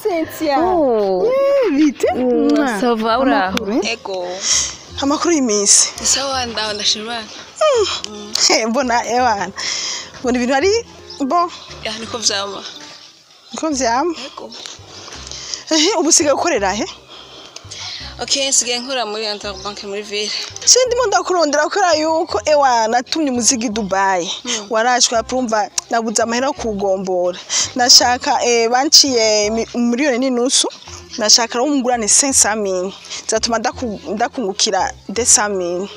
Cynthia. Oh. Vite. Ça va ura. Ego. Amakuru y'imisi. Sawa ndashima. Mbona ewana. Mbona ibintu ari bo. Ya niko vyama. Niko vyama. Ego. Ubu sigaye ukorera he? Okay, sigaye nkora muri Interbank muri ville. Sindimo ndakurondera ukora yuko ewana natumye umuziki Dubai. Warashwe apurumva nabuze amahera kugombora. Nashaka banciye miliyoni n'inusu. Nashaka ro mungurane 500,000. Zatuma ndakungukira 200,000.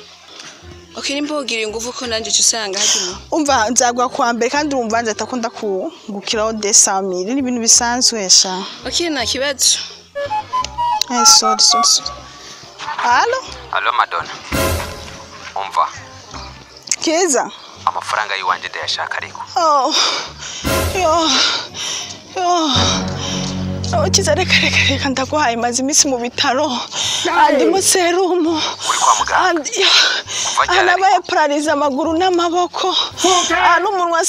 Okay, nimbogira ingufu ko nanje cyusanga hagimo. Umva nzagwa kwa mbere kandi urumva nzata ko ndakungukiraho 200,000. Ni ibintu bisanzwe sha. Okay, nta kibazo. Sorry. Allo? Allo Madonna. Umva. Keza. Amafaranga yiwanje ndayashaka ariko. Kiza reka ndaguhaye maze imisi mu bitaro. Andimo serumu. Uri kwa muganga. Anabaye paraliza amaguru n'amaboko. N'umunwa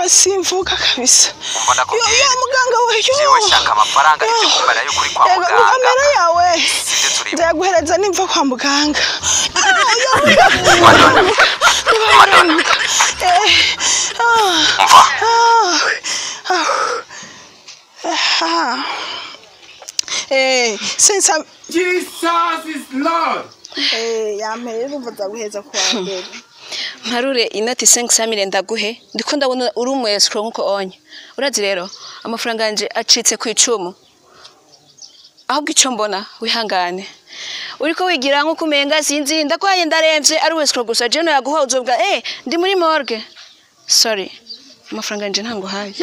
simvuga kabisa. Yo muganga we yo. Jewe shaka amafaranga icyo kumara yo kuri kwa muganga. Kamera yawe. Ndaguhereza nimva kwa muganga. Madonna. Since Jesus is Lord. Yamere numva ndaguheza kwa mbere. Mparure inoti 500,000 ndaguhe ndiko ndabona uri umwescro nkuko onye. Urazi rero amafaranga yanje acitse ku icumu. Ahubwo icyo mbona wihangane. Uriko wigira nko kumenga sinzi ndakwaye ndaremvye ari wescro gusa je no yaguha uzobwa ndi muri morgue. Sorry. Amafaranga yanje ntango haye.